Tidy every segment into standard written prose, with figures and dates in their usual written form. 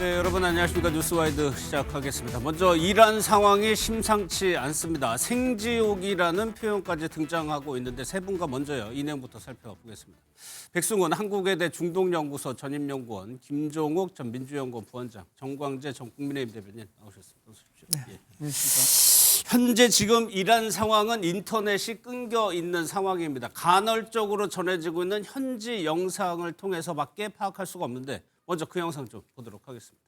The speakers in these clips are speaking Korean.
네, 여러분 안녕하십니까. 뉴스와이드 시작하겠습니다. 먼저 이란 상황이 심상치 않습니다. 생지옥이라는 표현까지 등장하고 있는데 세 분과 먼저요. 이 내용부터 살펴보겠습니다. 백승원 한국외대 중동연구소 전임연구원, 김종욱 전 민주연구원 부원장, 정광재 전 국민의힘 대변인 나오셨습니다. 어서 오십시오. 네, 예. 안녕하십니까. 현재 지금 이란 상황은 인터넷이 끊겨 있는 상황입니다. 간헐적으로 전해지고 있는 현지 영상을 통해서밖에 파악할 수가 없는데 먼저 그 영상 좀 보도록 하겠습니다.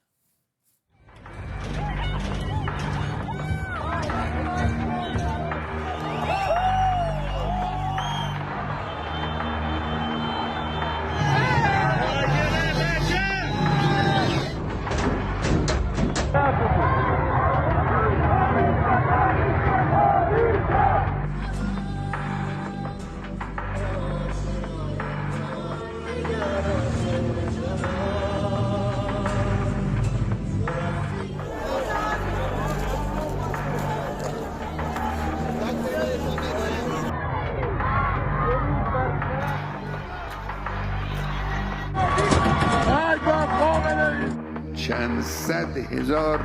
چند صد هزار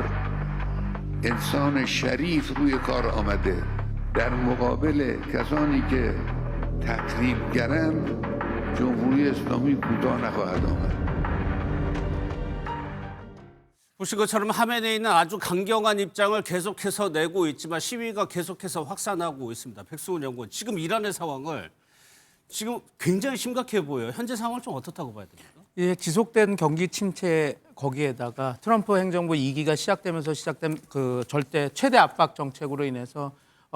انسان شریف روی کار آمده در مقابل کسانی که تخریبگرند جمهوری اسلامی کوتاه نخواهد آمد. 보신 것처럼 하메네이는 아주 강경한 입장을 계속해서 내고 있지만 시위가 계속해서 확산하고 있습니다. 백승훈 연구원, 지금 이란의 상황을 지금 굉장히 심각해 보여요. 현재 상황을 좀 어떻다고 봐야 됩니까? 예, 지속된 경기 침체 거기에다가 트럼프 행정부 2기가 시작되면서 시작된 그 절대 최대 압박 정책으로 인해서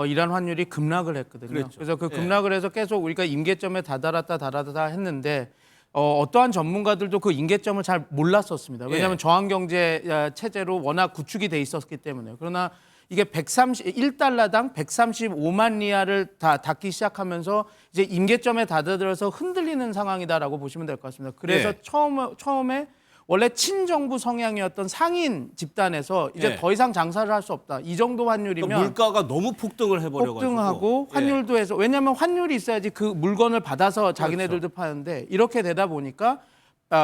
이란 환율이 급락을 했거든요. 그랬죠. 그래서 그 예. 급락을 해서 계속 우리가 임계점에 다다랐다 했는데 어떠한 전문가들도 그 임계점을 잘 몰랐었습니다. 왜냐하면 예. 저항 경제 체제로 워낙 구축이 돼 있었기 때문에. 그러나 이게 1달러당 135만 리알을 다 닿기 시작하면서 이제 임계점에 다다들어서 흔들리는 상황이다라고 보시면 될 것 같습니다. 그래서 예. 처음에 원래 친정부 성향이었던 상인 집단에서 이제 예. 더 이상 장사를 할 수 없다. 이 정도 환율이면 그러니까 물가가 너무 폭등을 해버려가지고. 폭등하고 환율도 해서 왜냐하면 환율이 있어야지 그 물건을 받아서 자기네들도 파는데 이렇게 되다 보니까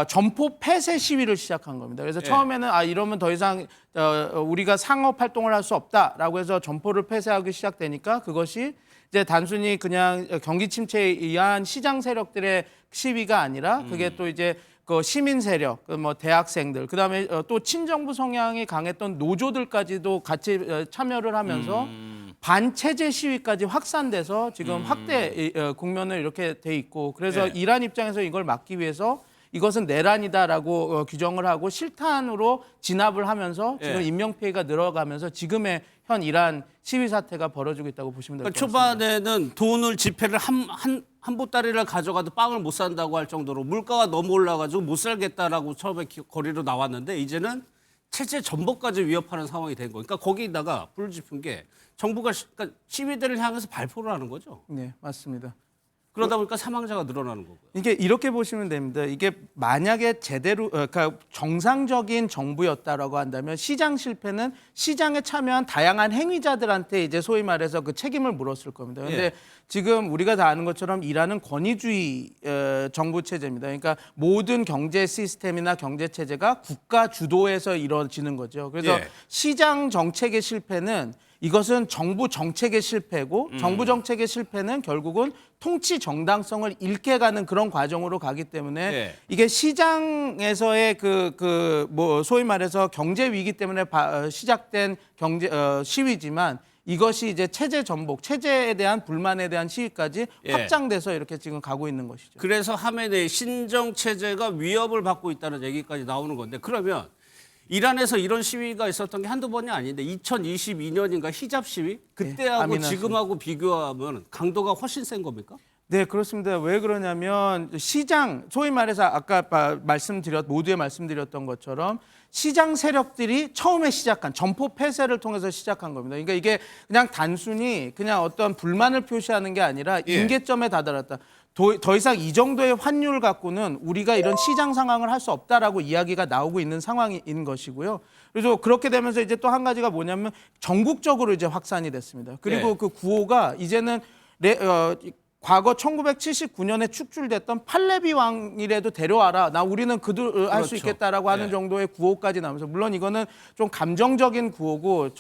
점포 폐쇄 시위를 시작한 겁니다. 그래서 예. 처음에는 이러면 더 이상 우리가 상업 활동을 할 수 없다라고 해서 점포를 폐쇄하기 시작되니까 그것이 이제 단순히 그냥 경기 침체에 의한 시장 세력들의 시위가 아니라 그게 또 이제 그 시민 세력, 뭐 대학생들, 그다음에 또 친정부 성향이 강했던 노조들까지도 같이 참여를 하면서 반체제 시위까지 확산돼서 지금 확대 국면을 이렇게 돼 있고 그래서 네. 이란 입장에서 이걸 막기 위해서 이것은 내란이다라고 규정을 하고 실탄으로 진압을 하면서 지금 예. 인명피해가 늘어가면서 지금의 현 이란 시위 사태가 벌어지고 있다고 보시면 될 것 그러니까 같습니다. 초반에는 돈을 지폐를 한 보따리를 가져가도 빵을 못 산다고 할 정도로 물가가 너무 올라가지고 못 살겠다라고 처음에 거리로 나왔는데 이제는 체제 전복까지 위협하는 상황이 된 거예요. 그러니까 거기다가 불을 지핀 게 정부가 그러니까 시위대를 향해서 발포를 하는 거죠. 네, 맞습니다. 그러다 보니까 사망자가 늘어나는 거고요. 이게 이렇게 보시면 됩니다. 이게 만약에 제대로 그러니까 정상적인 정부였다라고 한다면 시장 실패는 시장에 참여한 다양한 행위자들한테 이제 소위 말해서 그 책임을 물었을 겁니다. 그런데 예. 지금 우리가 다 아는 것처럼 이란은 권위주의 정부 체제입니다. 그러니까 모든 경제 시스템이나 경제 체제가 국가 주도에서 이루어지는 거죠. 그래서 예. 시장 정책의 실패는 이것은 정부 정책의 실패고 정부 정책의 실패는 결국은 통치 정당성을 잃게 가는 그런 과정으로 가기 때문에 예. 이게 시장에서의 뭐 소위 말해서 경제 위기 때문에 시작된 경제 시위지만 이것이 이제 체제 전복, 체제에 대한 불만에 대한 시위까지 예. 확장돼서 이렇게 지금 가고 있는 것이죠. 그래서 하메네이 신정 체제가 위협을 받고 있다는 얘기까지 나오는 건데 그러면 이란에서 이런 시위가 있었던 게 한두 번이 아닌데 2022년인가 히잡 시위? 그때하고 아미나 지금하고 비교하면 강도가 훨씬 센 겁니까? 네, 그렇습니다. 왜 그러냐면 시장, 소위 말해서 아까 모두에 말씀드렸던 것처럼 시장 세력들이 처음에 시작한 점포 폐쇄를 통해서 시작한 겁니다. 그러니까 이게 그냥 단순히 그냥 어떤 불만을 표시하는 게 아니라 예. 임계점에 다다랐다. 더 이상 이 정도의 환율 갖고는 우리가 이런 시장 상황을 할 수 없다라고 이야기가 나오고 있는 상황인 것이고요. 그래서 그렇게 되면서 이제 또 한 가지가 뭐냐면 전국적으로 이제 확산이 됐습니다. 그리고 네. 그 구호가 이제는 과거 1979년에 축출됐던 팔레비 왕이라도 데려와라. 우리는 그들 할 수 그렇죠. 있겠다라고 하는 예. 정도의 구호까지 나오면서 물론 이거는 좀 감정적인 구호고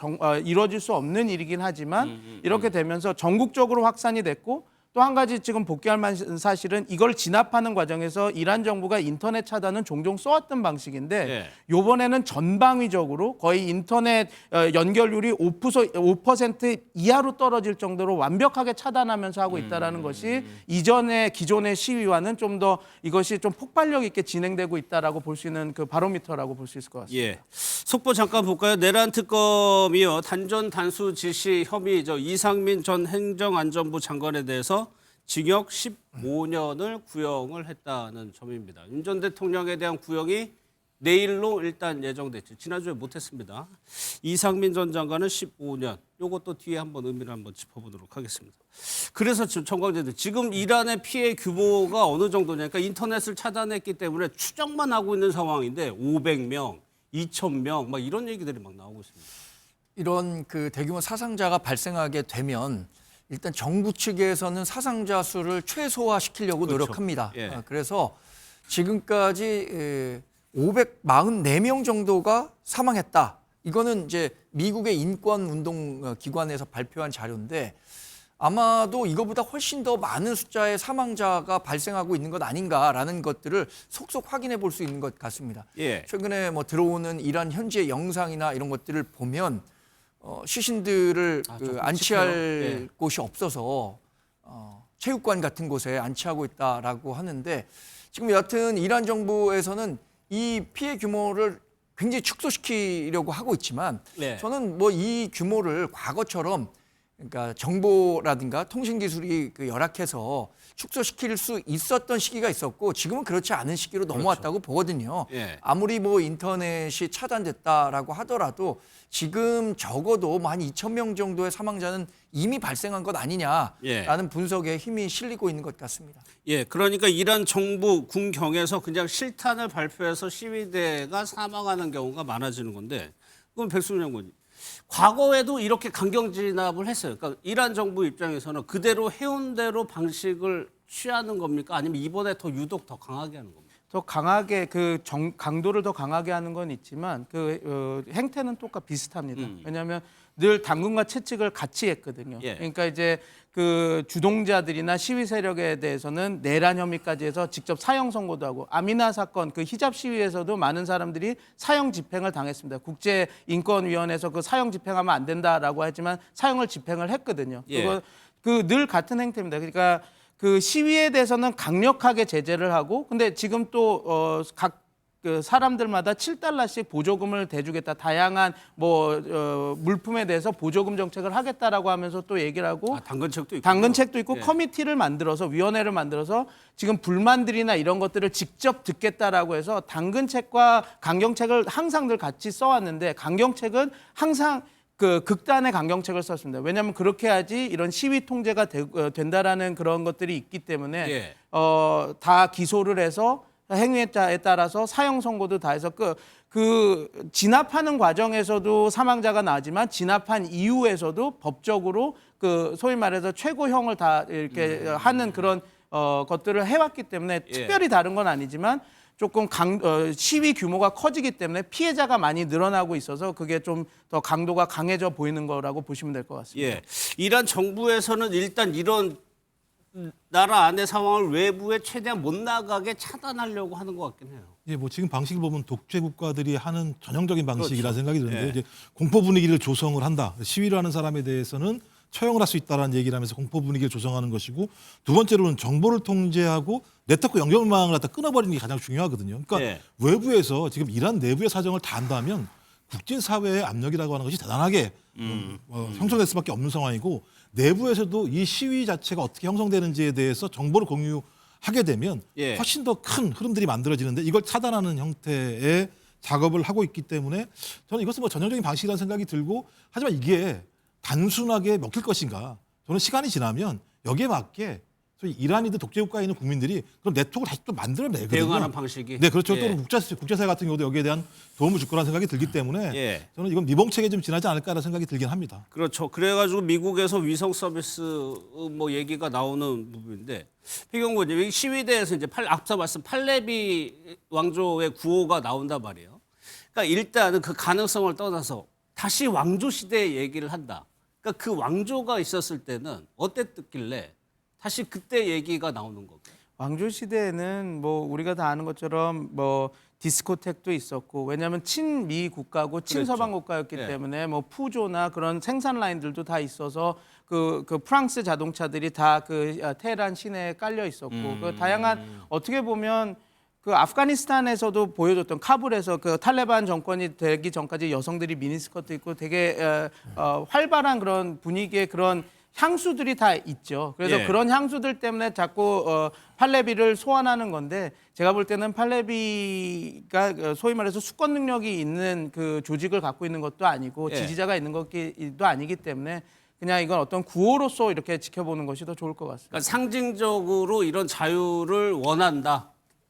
이루어질 수 없는 일이긴 하지만 이렇게 되면서 전국적으로 확산이 됐고 또 한 가지 지금 복귀할 만한 사실은 이걸 진압하는 과정에서 이란 정부가 인터넷 차단은 종종 써왔던 방식인데 예. 이번에는 전방위적으로 거의 인터넷 연결률이 5% 이하로 떨어질 정도로 완벽하게 차단하면서 하고 있다는 것이 이전의 기존의 시위와는 좀 더 이것이 좀 폭발력 있게 진행되고 있다라고 볼 수 있는 그 바로미터라고 볼 수 있을 것 같습니다. 예. 속보 잠깐 볼까요? 내란 특검이요. 단전 단수 지시 혐의 이상민 전 행정안전부 장관에 대해서 징역 15년을 구형을 했다는 점입니다. 윤 전 대통령에 대한 구형이 내일로 일단 예정됐죠. 지난주에 못했습니다. 이상민 전 장관은 15년. 이것도 뒤에 한번 의미를 한번 짚어보도록 하겠습니다. 그래서 지금 청광재들 지금 이란의 피해 규모가 어느 정도냐. 그러니까 인터넷을 차단했기 때문에 추정만 하고 있는 상황인데 500명, 2,000명 막 이런 얘기들이 막 나오고 있습니다. 이런 그 대규모 사상자가 발생하게 되면 일단 정부 측에서는 사상자 수를 최소화시키려고 그렇죠. 노력합니다. 예. 그래서 지금까지 544명 정도가 사망했다. 이거는 이제 미국의 인권운동 기관에서 발표한 자료인데 아마도 이거보다 훨씬 더 많은 숫자의 사망자가 발생하고 있는 것 아닌가라는 것들을 속속 확인해 볼 수 있는 것 같습니다. 예. 최근에 뭐 들어오는 이란 현지의 영상이나 이런 것들을 보면 시신들을 좀 안치할 끔찍해요. 예. 곳이 없어서 체육관 같은 곳에 안치하고 있다라고 하는데 지금 여하튼 이란 정부에서는 이 피해 규모를 굉장히 축소시키려고 하고 있지만 네. 저는 뭐 이 규모를 과거처럼 그러니까 정보라든가 통신 기술이 열악해서 축소시킬 수 있었던 시기가 있었고 지금은 그렇지 않은 시기로 넘어왔다고 보거든요. 예. 아무리 뭐 인터넷이 차단됐다라고 하더라도 지금 적어도 뭐 한 2,000명 정도의 사망자는 이미 발생한 것 아니냐라는 분석에 힘이 실리고 있는 것 같습니다. 예, 그러니까 이란 정부 군경에서 그냥 실탄을 발표해서 시위대가 사망하는 경우가 많아지는 건데 그럼 백승준 장관님, 과거에도 이렇게 강경 진압을 했어요. 그러니까 이란 정부 입장에서는 그대로 해온 대로 방식을 취하는 겁니까? 아니면 이번에 더 유독 더 강하게 하는 겁니까? 더 강하게 강도를 더 강하게 하는 건 있지만 행태는 똑같 비슷합니다. 왜냐하면 늘 당근과 채찍을 같이 했거든요. 예. 그러니까 이제 그 주동자들이나 시위 세력에 대해서는 내란 혐의까지 해서 직접 사형 선고도 하고 아미나 사건 그 히잡 시위에서도 많은 사람들이 사형 집행을 당했습니다. 국제인권위원회에서 그 사형 집행하면 안 된다라고 하지만 사형을 집행을 했거든요. 예. 그거 늘 같은 행태입니다. 그러니까 그 시위에 대해서는 강력하게 제재를 하고 근데 지금 또 각 그 사람들마다 7달러씩 보조금을 대주겠다. 다양한 물품에 대해서 보조금 정책을 하겠다라고 하면서 또 얘기를 하고 당근책도 있고. 당근책도 있고 예. 커미티를 만들어서 위원회를 만들어서 지금 불만들이나 이런 것들을 직접 듣겠다라고 해서 당근책과 강경책을 항상 늘 같이 써왔는데 강경책은 항상 그 극단의 강경책을 썼습니다. 왜냐하면 그렇게 해야지 이런 시위 통제가 된다라는 그런 것들이 있기 때문에 예. 다 기소를 해서 행위자에 따라서 사형 선고도 다 해서 그 진압하는 과정에서도 사망자가 나지만 진압한 이후에서도 법적으로 그 소위 말해서 최고형을 다 이렇게 하는 그런 것들을 해왔기 때문에 예. 특별히 다른 건 아니지만 조금 시위 규모가 커지기 때문에 피해자가 많이 늘어나고 있어서 그게 좀 더 강도가 강해져 보이는 거라고 보시면 될 것 같습니다. 예. 이란 정부에서는 일단 이런 나라 안의 상황을 외부에 최대한 못 나가게 차단하려고 하는 것 같긴 해요. 예, 뭐 지금 방식을 보면 독재 국가들이 하는 전형적인 방식이라 생각이 드는데 예. 이제 공포 분위기를 조성을 한다. 시위를 하는 사람에 대해서는 처형을 할 수 있다라는 얘기를 하면서 공포 분위기를 조성하는 것이고 두 번째로는 정보를 통제하고 네트워크 연결망을 갖다 끊어버리는 게 가장 중요하거든요. 그러니까 예. 외부에서 지금 이란 내부의 사정을 다 안다면 국제사회의 압력이라고 하는 것이 대단하게 형성될 수밖에 없는 상황이고 내부에서도 이 시위 자체가 어떻게 형성되는지에 대해서 정보를 공유하게 되면 예. 훨씬 더 큰 흐름들이 만들어지는데 이걸 차단하는 형태의 작업을 하고 있기 때문에 저는 이것은 뭐 전형적인 방식이라는 생각이 들고 하지만 이게 단순하게 먹힐 것인가 저는 시간이 지나면 여기에 맞게 소위 이란이든 독재 국가에 있는 국민들이 그런 네트워크를 다시 또 만들어내거든요. 대응하는 방식이. 네, 그렇죠. 예. 또 국제사회 같은 경우도 여기에 대한 도움을 줄 거라는 생각이 들기 때문에 예. 저는 이건 미봉책에 좀 지나지 않을까라는 생각이 들긴 합니다. 그렇죠. 그래가지고 미국에서 위성 서비스 뭐 얘기가 나오는 부분인데 피경구 의원님, 시위대에서 이제 앞서 말씀 팔레비 왕조의 구호가 나온단 말이에요. 그러니까 일단은 그 가능성을 떠나서 다시 왕조 시대 얘기를 한다. 그러니까 그 왕조가 있었을 때는 어땠길래 다시 그때 얘기가 나오는 거고. 왕조 시대에는 뭐 우리가 다 아는 것처럼 뭐 디스코텍도 있었고, 왜냐하면 친미 국가고 친서방 국가였기 예. 때문에 뭐 푸조나 그런 생산 라인들도 다 있어서 그 프랑스 자동차들이 다 그 테헤란 시내에 깔려 있었고, 그 다양한 어떻게 보면 그 아프가니스탄에서도 보여줬던 카불에서 그 탈레반 정권이 되기 전까지 여성들이 미니스커트 입고 되게 활발한 그런 분위기의 그런 향수들이 다 있죠. 그래서 예. 그런 향수들 때문에 자꾸 팔레비를 소환하는 건데, 제가 볼 때는 팔레비가 소위 말해서 수권 능력이 있는 그 조직을 갖고 있는 것도 아니고 예. 지지자가 있는 것도 아니기 때문에 그냥 이건 어떤 구호로서 이렇게 지켜보는 것이 더 좋을 것 같습니다. 그러니까 상징적으로 이런 자유를 원한다는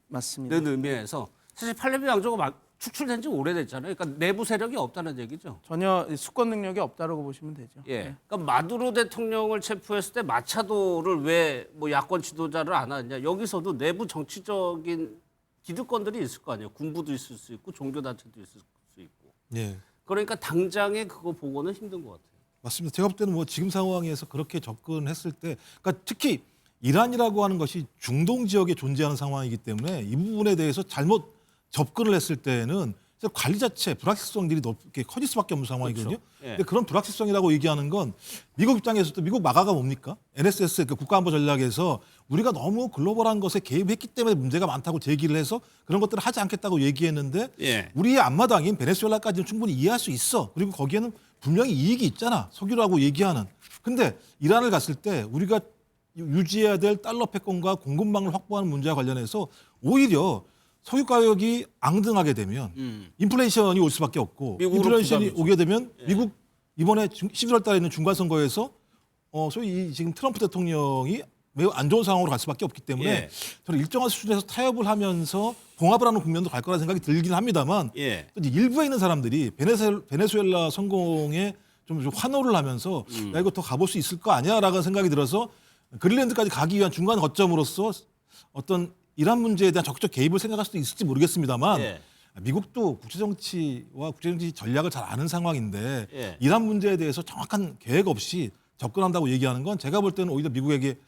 맞습니다. 의미에서 사실 팔레비 왕조가 축출된 지 오래됐잖아요. 그러니까 내부 세력이 없다는 얘기죠. 전혀 수권 능력이 없다라고 보시면 되죠. 예. 그러니까 마두로 대통령을 체포했을 때 마차도를 왜 뭐 야권 지도자를 안 하느냐. 여기서도 내부 정치적인 기득권들이 있을 거 아니에요. 군부도 있을 수 있고 종교단체도 있을 수 있고. 예. 그러니까 당장에 그거 보고는 힘든 것 같아요. 맞습니다. 제가 볼 때는 뭐 지금 상황에서 그렇게 접근했을 때, 그러니까 특히 이란이라고 하는 것이 중동 지역에 존재하는 상황이기 때문에 이 부분에 대해서 잘못 접근을 했을 때는 관리 자체 불확실성들이 높게 커질 수밖에 없는 상황이거든요. 그렇죠. 예. 근데 그런 불확실성이라고 얘기하는 건 미국 입장에서도 미국 마가가 뭡니까? NSS 그 국가안보 전략에서 우리가 너무 글로벌한 것에 개입했기 때문에 문제가 많다고 제기를 해서 그런 것들을 하지 않겠다고 얘기했는데 예. 우리의 앞마당인 베네수엘라까지는 충분히 이해할 수 있어. 그리고 거기에는 분명히 이익이 있잖아. 석유라고 얘기하는. 근데 이란을 갔을 때 우리가 유지해야 될 달러 패권과 공급망을 확보하는 문제와 관련해서 오히려 석유 가격이 앙등하게 되면 인플레이션이 올 수밖에 없고, 미국으로 인플레이션이 부담이죠. 오게 되면 미국 이번에 11월 달에 있는 중간 선거에서 소위 지금 트럼프 대통령이 매우 안 좋은 상황으로 갈 수밖에 없기 때문에 예. 저는 일정한 수준에서 타협을 하면서 봉합을 하는 국면도 갈 거라는 생각이 들긴 합니다만 예. 또 이제 일부에 있는 사람들이 베네수엘라 성공에 좀 환호를 하면서 야 이거 더 가볼 수 있을 거 아니야라는 생각이 들어서 그린랜드까지 가기 위한 중간 거점으로서 어떤 이란 문제에 대한 적극적 개입을 생각할 수도 있을지 모르겠습니다만 예. 미국도 국제정치와 국제정치 전략을 잘 아는 상황인데 예. 이란 문제에 대해서 정확한 계획 없이 접근한다고 얘기하는 건 제가 볼 때는 오히려 미국에게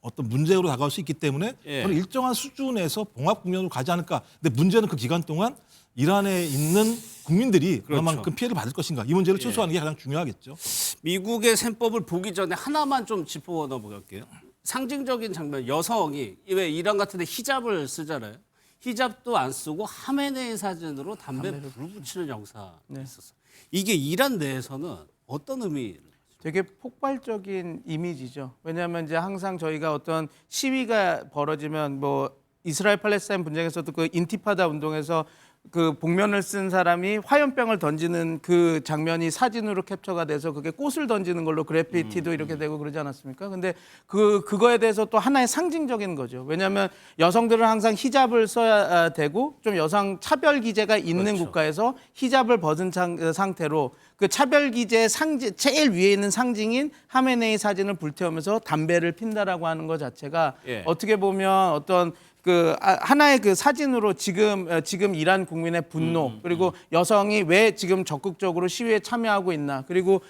어떤 문제로 다가올 수 있기 때문에 예. 저는 일정한 수준에서 봉합 국면으로 가지 않을까. 근데 문제는 그 기간 동안 이란에 있는 국민들이 그렇죠. 얼마만큼 피해를 받을 것인가. 이 문제를 최소화하는 게 가장 중요하겠죠. 미국의 셈법을 보기 전에 하나만 좀 짚어 넣어볼게요. 상징적인 장면, 여성이 왜 이란 같은 데 히잡을 쓰잖아요. 히잡도 안 쓰고 하메네이 사진으로 담배를 불 붙이는 영상이 있었어요. 이게 이란 내에서는 어떤 의미를? 되게 폭발적인 이미지죠. 왜냐하면 이제 항상 저희가 어떤 시위가 벌어지면 뭐 이스라엘 팔레스타인 분쟁에서도 그 인티파다 운동에서 그 복면을 쓴 사람이 화염병을 던지는 그 장면이 사진으로 캡처가 돼서 그게 꽃을 던지는 걸로 그래피티도 이렇게 되고 그러지 않았습니까? 근데 그거에 대해서 또 하나의 상징적인 거죠. 왜냐하면 여성들은 항상 히잡을 써야 되고 좀 여성 차별 기제가 있는 그렇죠. 국가에서 히잡을 벗은 상태로 그 차별 기제의 상징 제일 위에 있는 상징인 하메네이 사진을 불태우면서 담배를 핀다라고 하는 것 자체가 예. 어떻게 보면 어떤 그 하나의 그 사진으로 지금 이란 국민의 분노 그리고 여성이 왜 지금 적극적으로 시위에 참여하고 있나, 그리고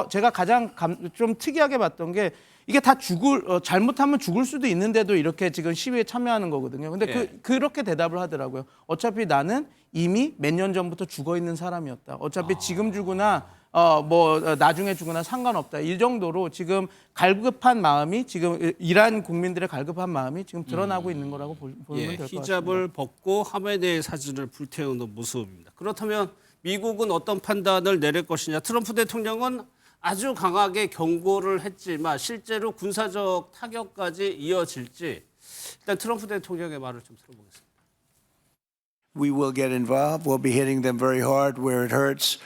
제가 가장 좀 특이하게 봤던 게 이게 다 잘못하면 죽을 수도 있는데도 이렇게 지금 시위에 참여하는 거거든요. 근데 예. 그렇게 대답을 하더라고요. 어차피 나는 이미 몇 년 전부터 죽어 있는 사람이었다. 어차피 지금 죽으나 나중에 죽으나 상관없다. 이 정도로 지금 갈급한 마음이, 지금 이란 국민들의 갈급한 마음이 지금 드러나고 있는 거라고 보면 예, 될 것 같습니다. 히잡을 벗고 하메네이 사진을 불태우는 모습입니다. 그렇다면 미국은 어떤 판단을 내릴 것이냐? 트럼프 대통령은 아주 강하게 경고를 했지만 실제로 군사적 타격까지 이어질지 일단 트럼프 대통령의 말을 좀 들어보겠습니다. We will get involved. We'll be hitting them very hard where it hurts.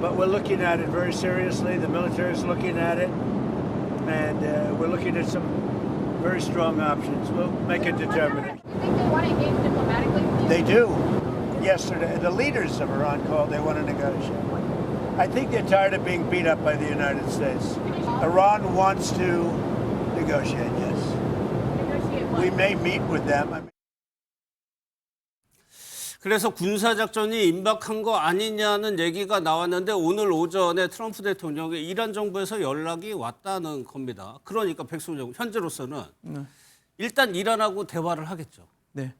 But we're looking at it very seriously. The military is looking at it. And we're looking at some Very strong options. We'll make a determination. You think they want to engage diplomatically with you? They do. Yesterday, the leaders of Iran called. They want to negotiate. I think they're tired of being beat up by the United States. Iran wants to negotiate. Yes, Negotiate what? we may meet with them. I mean, 그래서 군사작전이 임박한 거 아니냐는 얘기가 나왔는데 오늘 오전에 트럼프 대통령이 이란 정부에서 연락이 왔다는 겁니다. 그러니까 백승정 현재로서는 일단 이란하고 대화를 하겠죠. 네.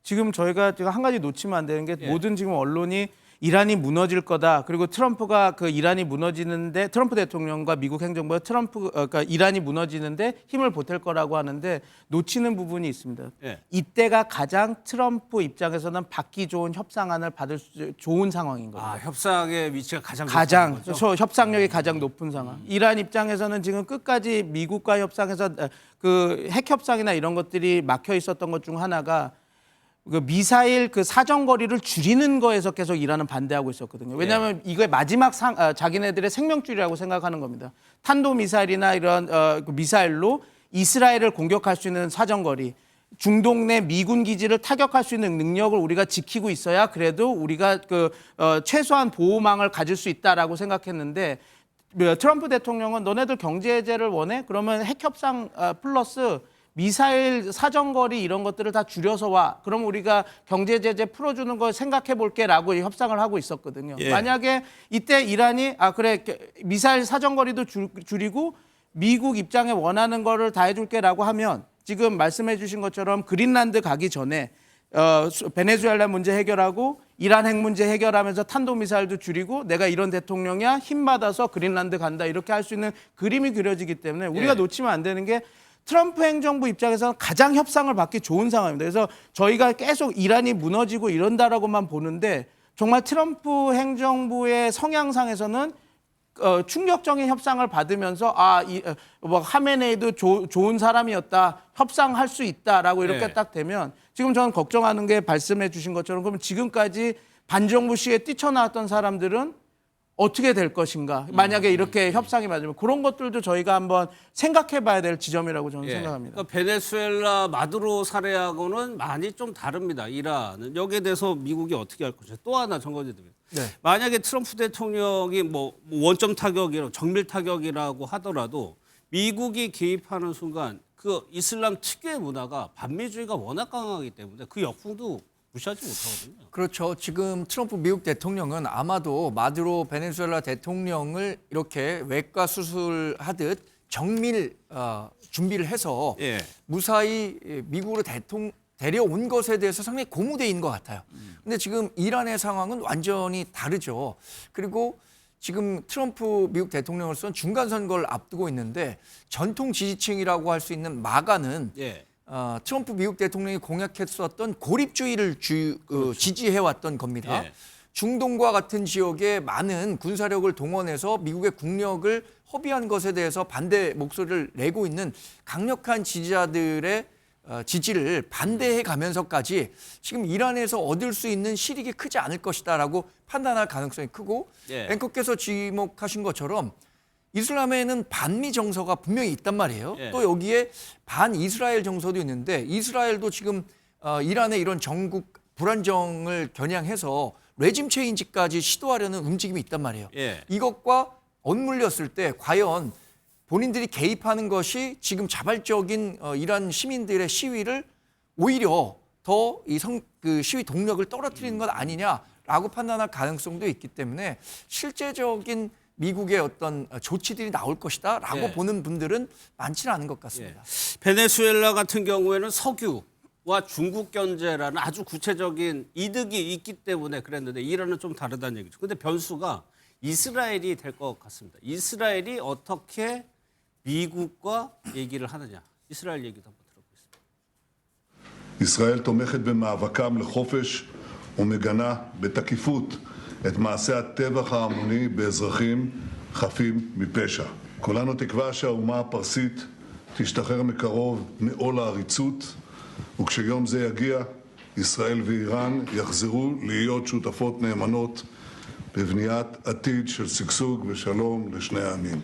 지금 저희가 한 가지 놓치면 안 되는 게 모든 지금 언론이 이란이 무너질 거다. 그리고 트럼프가 그 이란이 무너지는데 트럼프 대통령과 미국 행정부가 그러니까 이란이 무너지는데 힘을 보탤 거라고 하는데 놓치는 부분이 있습니다. 예. 이때가 가장 트럼프 입장에서는 받기 좋은 협상안을 받을 수 좋은 상황인 거죠. 아, 협상의 위치가 가장 가장 높다는 거죠? 협상력이 가장 높은 상황. 이란 입장에서는 지금 끝까지 미국과 협상에서 그 핵 협상이나 이런 것들이 막혀 있었던 것 중 하나가 그 미사일 그 사정거리를 줄이는 거에서 계속 이란은 반대하고 있었거든요. 왜냐하면 이게 마지막 자기네들의 생명줄이라고 생각하는 겁니다. 탄도 미사일이나 이런 그 미사일로 이스라엘을 공격할 수 있는 사정거리, 중동 내 미군 기지를 타격할 수 있는 능력을 우리가 지키고 있어야 그래도 우리가 최소한 보호망을 가질 수 있다라고 생각했는데 트럼프 대통령은 너네들 경제 제재를 원해? 그러면 핵 협상 플러스 미사일 사정거리 이런 것들을 다 줄여서 와. 그럼 우리가 경제 제재 풀어주는 걸 생각해 볼게라고 협상을 하고 있었거든요. 예. 만약에 이때 이란이 그래 미사일 사정거리도 줄이고 미국 입장에 원하는 거를 다 해줄게라고 하면 지금 말씀해 주신 것처럼 그린란드 가기 전에 베네수엘라 문제 해결하고 이란 핵 문제 해결하면서 탄도미사일도 줄이고 내가 이런 대통령이야 힘 받아서 그린란드 간다 이렇게 할 수 있는 그림이 그려지기 때문에 우리가 예. 놓치면 안 되는 게 트럼프 행정부 입장에서는 가장 협상을 받기 좋은 상황입니다. 그래서 저희가 계속 이란이 무너지고 이런다라고만 보는데 정말 트럼프 행정부의 성향상에서는 충격적인 협상을 받으면서 하메네이도 좋은 사람이었다. 협상할 수 있다라고 이렇게 네. 딱 되면 지금 저는 걱정하는 게 말씀해 주신 것처럼 그러면 지금까지 반정부 시에 뛰쳐나왔던 사람들은 어떻게 될 것인가? 만약에 이렇게 협상이 맞으면 그런 것들도 저희가 한번 생각해 봐야 될 지점이라고 저는 예. 생각합니다. 그러니까 베네수엘라 마두로 사례하고는 많이 좀 다릅니다. 이란은 여기에 대해서 미국이 어떻게 할 것인가. 또 하나 정거지 드립니다. 네. 만약에 트럼프 대통령이 뭐 원점 타격이라고 정밀 타격이라고 하더라도 미국이 개입하는 순간 그 이슬람 특유의 문화가 반미주의가 워낙 강하기 때문에 그 역풍도 무시하지 못하거든요. 그렇죠. 지금 트럼프 미국 대통령은 아마도 마두로 베네수엘라 대통령을 이렇게 외과 수술하듯 정밀 준비를 해서 예. 무사히 미국으로 데려온 것에 대해서 상당히 고무대인 것 같아요. 근데 지금 이란의 상황은 완전히 다르죠. 그리고 지금 트럼프 미국 대통령으로서는 중간 선거를 앞두고 있는데 전통 지지층이라고 할 수 있는 마가는 예. 트럼프 미국 대통령이 공약했었던 고립주의를 지지해왔던 겁니다. 예. 중동과 같은 지역에 많은 군사력을 동원해서 미국의 국력을 허비한 것에 대해서 반대 목소리를 내고 있는 강력한 지지자들의 지지를 반대해 가면서까지 지금 이란에서 얻을 수 있는 실익이 크지 않을 것이다라고 판단할 가능성이 크고 예. 앵커께서 지목하신 것처럼 이슬람에는 반미 정서가 분명히 있단 말이에요. 예. 또 여기에 반 이스라엘 정서도 있는데 이스라엘도 지금 이란의 이런 정국 불안정을 겨냥해서 레짐 체인지까지 시도하려는 움직임이 있단 말이에요. 예. 이것과 엇물렸을 때 과연 본인들이 개입하는 것이 지금 자발적인 이란 시민들의 시위를 오히려 더 그 시위 동력을 떨어뜨리는 것 아니냐라고 판단할 가능성도 있기 때문에 실제적인 미국의 어떤 조치들이 나올 것이다라고 예. 보는 분들은 많지는 않은 것 예. 같습니다. 베네수엘라 같은 경우에는 석유와 중국 견제라는 아주 구체적인 이득이 있기 때문에 그랬는데 이란은 좀 다르다는 얘기죠. 근데 변수가 이스라엘이 될 것 같습니다. 이스라엘이 어떻게 미국과 얘기를 하느냐. 이스라엘 얘기도 한번 들어보겠습니다. ישראל תומכת במאבקם לחופש ומגנה בתקיפות את מעשי הטבח ההמוני באזרחים חפים מפשע. כולנו תקווה שהאומה הפרסית תשתחרר מקרוב מעול העריצות, וכשיום זה יגיע, ישראל ואיראן יחזרו להיות שותפות נאמנות בבניית עתיד של שגשוג ושלום לשני העמים.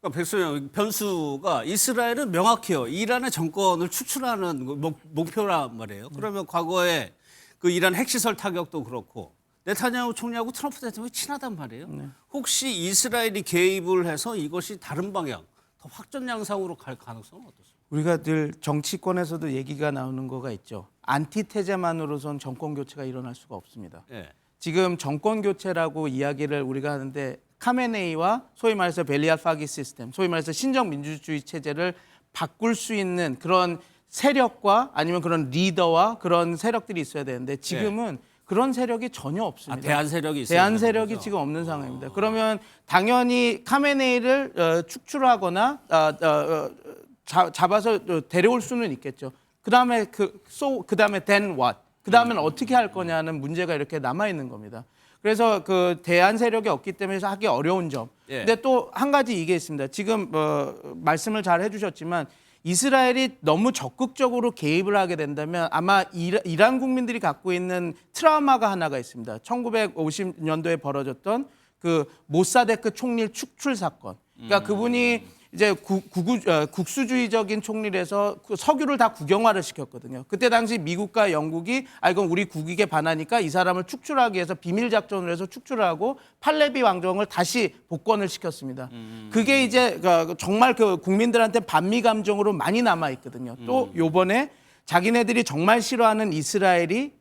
그러니까 백소영 변수가 이스라엘은 명확해요. 이란의 정권을 추출하는 목표란 말이에요. 그러면 과거에 그 이란 핵시설 타격도 그렇고 네타냐후 총리하고 트럼프 대통령이 친하단 말이에요. 혹시 이스라엘이 개입을 해서 이것이 다른 방향, 더 확전 양상으로 갈 가능성은 어떻습니까? 우리가 늘 정치권에서도 얘기가 나오는 거가 있죠. 안티테제만으로선 정권 교체가 일어날 수가 없습니다. 예. 지금 정권 교체라고 이야기를 우리가 하는데 카메네이와 소위 말해서 벨리알파기 시스템, 소위 말해서 신정 민주주의 체제를 바꿀 수 있는 그런 세력과 아니면 그런 리더와 그런 세력들이 있어야 되는데 지금은 그런 세력이 전혀 없습니다. 대한 세력이 있어요. 대한 세력이 지금 없는 상황입니다. 그러면 당연히 카메네이를 축출하거나 잡아서 데려올 수는 있겠죠. 그다음에 그다음에 then what? 그다음엔 어떻게 할 거냐는 문제가 이렇게 남아 있는 겁니다. 그래서 그 대한 세력이 없기 때문에 하기 어려운 점. 예. 근데 또 한 가지 이게 있습니다. 지금 말씀을 잘 해주셨지만 이스라엘이 너무 적극적으로 개입을 하게 된다면 아마 이란 국민들이 갖고 있는 트라우마가 하나가 있습니다. 1950년도에 벌어졌던 그 모사데크 총리 축출 사건. 그러니까 그분이 이제 국수주의적인 총리라서 그 석유를 다 국영화를 시켰거든요. 그때 당시 미국과 영국이 이건 우리 국익에 반하니까 이 사람을 축출하기 위해서 비밀 작전을 해서 축출을 하고 팔레비 왕정을 다시 복권을 시켰습니다. 그게 이제 정말 그 국민들한테 반미 감정으로 많이 남아 있거든요. 또 요번에 자기네들이 정말 싫어하는 이스라엘이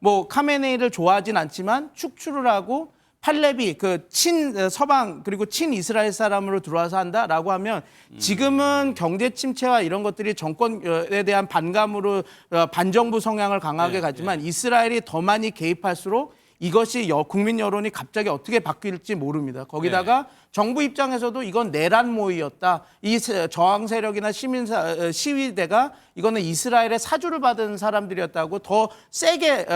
뭐 카메네이를 좋아하진 않지만 축출을 하고 팔레비 그 친 서방 그리고 친 이스라엘 사람으로 들어와서 한다라고 하면 지금은 경제 침체와 이런 것들이 정권에 대한 반감으로 반정부 성향을 강하게 가지만 이스라엘이 더 많이 개입할수록 이것이 국민 여론이 갑자기 어떻게 바뀔지 모릅니다. 거기다가 정부 입장에서도 이건 내란 모의였다. 이 저항 세력이나 시위대가 이거는 이스라엘의 사주를 받은 사람들이었다고 더 세게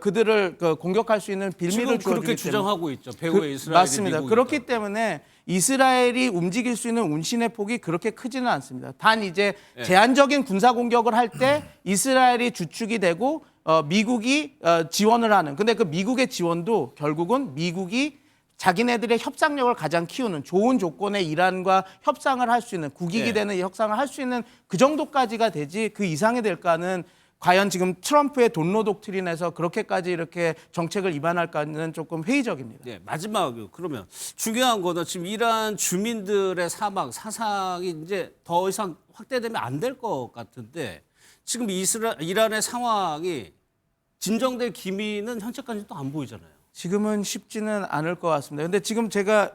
그들을 공격할 수 있는 빌미를 지금 그렇게 주어주기 때문에. 주장하고 있죠. 배후에 이스라엘이 맞습니다. 그렇기 때문에 이스라엘이 움직일 수 있는 운신의 폭이 그렇게 크지는 않습니다. 단 이제 제한적인 군사 공격을 할 때 이스라엘이 주축이 되고 미국이 지원을 하는. 근데 그 미국의 지원도 결국은 미국이 자기네들의 협상력을 가장 키우는 좋은 조건의 이란과 협상을 할 수 있는 국익이 되는 협상을 할 수 있는 그 정도까지가 되지 그 이상이 될까는 과연 지금 트럼프의 돈로 독트린에서 그렇게까지 이렇게 정책을 입안할까는 조금 회의적입니다. 네, 마지막으로 그러면 중요한 거는 지금 이란 주민들의 사상이 이제 더 이상 확대되면 안 될 것 같은데 지금 이란의 상황이 진정될 기미는 현재까지 또 안 보이잖아요. 지금은 쉽지는 않을 것 같습니다. 근데 지금 제가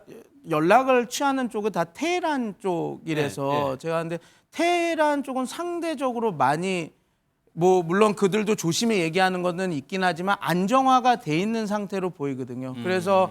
연락을 취하는 쪽은 다 테헤란 쪽이라서 제가 근데 테헤란 쪽은 상대적으로 많이 뭐 물론 그들도 조심히 얘기하는 거는 있긴 하지만 안정화가 돼 있는 상태로 보이거든요. 그래서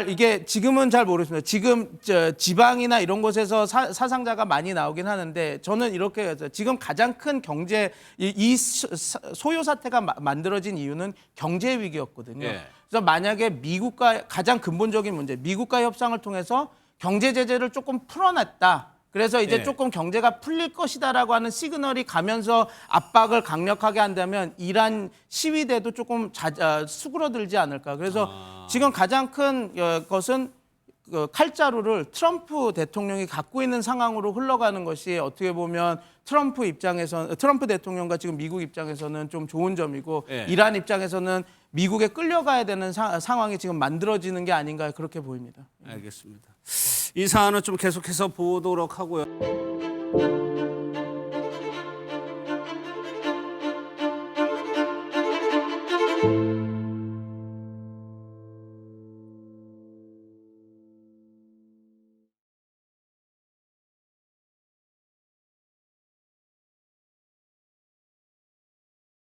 이게 지금은 잘 모르겠습니다. 지금 지방이나 이런 곳에서 사상자가 많이 나오긴 하는데 저는 이렇게 해서 지금 가장 큰 경제 이 소요 사태가 만들어진 이유는 경제 위기였거든요. 그래서 만약에 미국과 가장 근본적인 문제, 미국과 협상을 통해서 경제 제재를 조금 풀어냈다. 그래서 이제 조금 경제가 풀릴 것이다라고 하는 시그널이 가면서 압박을 강력하게 한다면 이란 시위대도 조금 수그러들지 않을까. 그래서 지금 가장 큰 것은 칼자루를 트럼프 대통령이 갖고 있는 상황으로 흘러가는 것이 어떻게 보면 트럼프 대통령과 지금 미국 입장에서는 좀 좋은 점이고 이란 입장에서는 미국에 끌려가야 되는 상황이 지금 만들어지는 게 아닌가 그렇게 보입니다. 알겠습니다. 이 사안은 좀 계속해서 보도록 하고요.